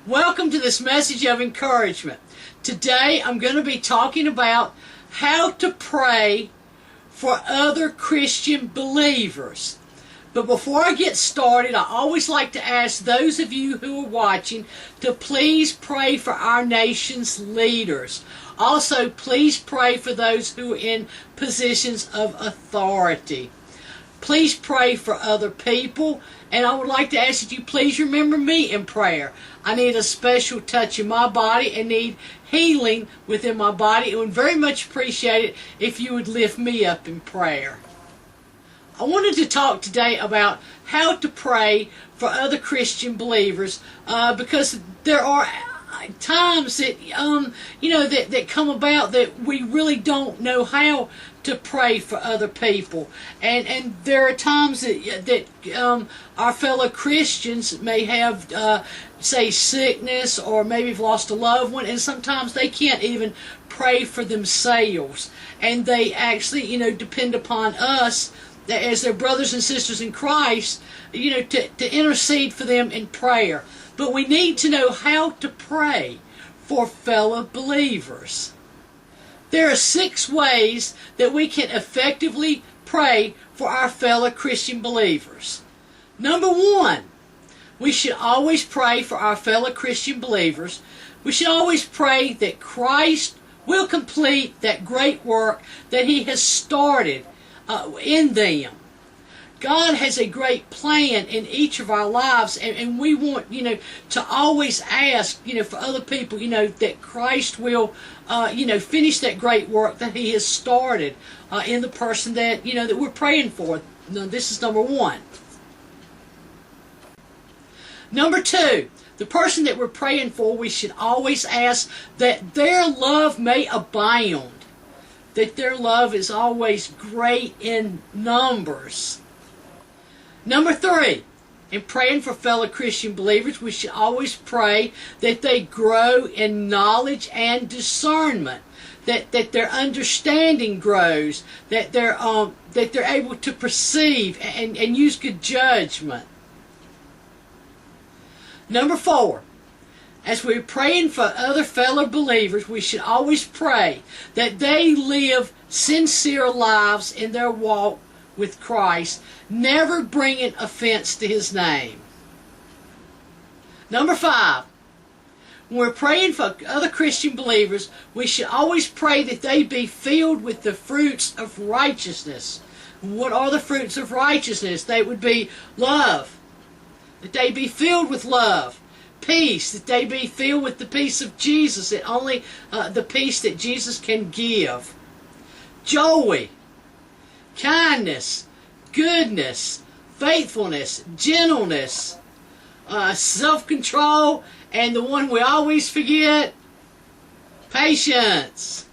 Welcome to this message of encouragement. Today I'm going to be talking about how to pray for other Christian believers. But before I get started, I always like to ask those of you who are watching to please pray for our nation's leaders. Also, please pray for those who are in positions of authority. Please pray for other people, and I would like to ask that you please remember me in prayer. I need a special touch in my body and need healing within my body. I would very much appreciate it if you would lift me up in prayer. I wanted to talk today about how to pray for other Christian believers because there are times that that come about that we really don't know how to pray for other people, and there are times that our fellow Christians may have say sickness, or maybe have lost a loved one, and sometimes they can't even pray for themselves, and they actually depend upon us as their brothers and sisters in Christ to intercede for them in prayer. But we need to know how to pray for fellow believers. There are 6 ways that we can effectively pray for our fellow Christian believers. Number 1, we should always pray for our fellow Christian believers. We should always pray that Christ will complete that great work that He has started in them. God has a great plan in each of our lives, and we want to always ask for other people that Christ will finish that great work that He has started in the person that that we're praying for. Now, this is number 1. Number 2, the person that we're praying for, we should always ask that their love may abound, that their love is always great in numbers. Number 3, in praying for fellow Christian believers, we should always pray that they grow in knowledge and discernment, that their understanding grows, that they're able to perceive and use good judgment. Number 4, as we're praying for other fellow believers, we should always pray that they live sincere lives in their walk with Christ, never bringing offense to His name. Number 5, when we're praying for other Christian believers, we should always pray that they be filled with the fruits of righteousness. What are the fruits of righteousness? They would be love, that they be filled with love. Peace, that they be filled with the peace of Jesus, that only the peace that Jesus can give. Joy, kindness, goodness, faithfulness, gentleness, self-control, and the one we always forget, patience.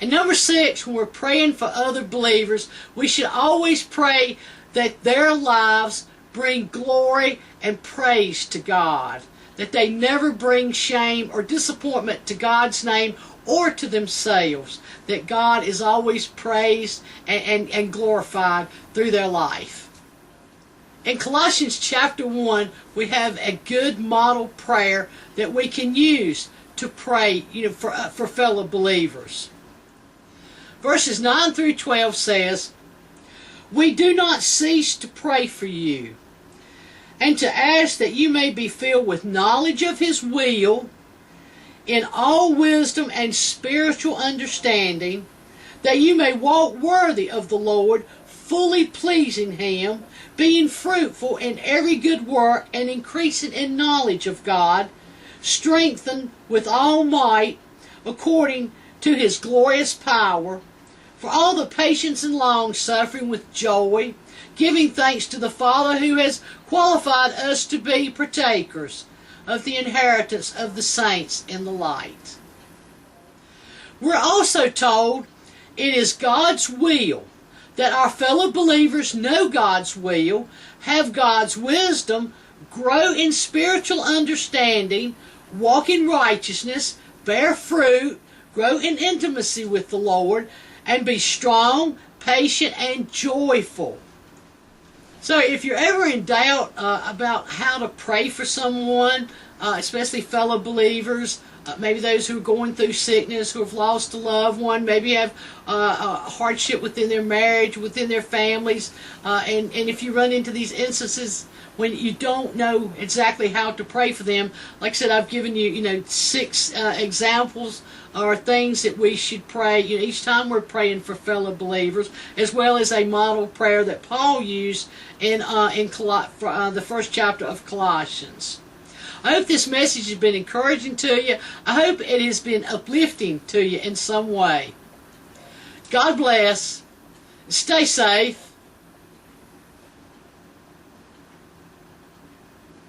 And number 6, when we're praying for other believers, we should always pray that their lives bring glory and praise to God, that they never bring shame or disappointment to God's name or to themselves, that God is always praised and glorified through their life. In Colossians chapter 1, we have a good model prayer that we can use to pray for fellow believers. Verses 9 through 12 says, "We do not cease to pray for you, and to ask that you may be filled with knowledge of His will, in all wisdom and spiritual understanding, that you may walk worthy of the Lord, fully pleasing Him, being fruitful in every good work, and increasing in knowledge of God, strengthened with all might, according to His glorious power, for all the patience and long-suffering with joy, giving thanks to the Father who has qualified us to be partakers of the inheritance of the saints in the light." We're also told it is God's will that our fellow believers know God's will, have God's wisdom, grow in spiritual understanding, walk in righteousness, bear fruit, grow in intimacy with the Lord, and be strong, patient, and joyful. So if you're ever in doubt about how to pray for someone, especially fellow believers, maybe those who are going through sickness, who have lost a loved one, maybe have a hardship within their marriage, within their families, and if you run into these instances when you don't know exactly how to pray for them, like I said, I've given you, 6 examples or things that we should pray, each time we're praying for fellow believers, as well as a model prayer that Paul used in the first chapter of Colossians. I hope this message has been encouraging to you. I hope it has been uplifting to you in some way. God bless. Stay safe.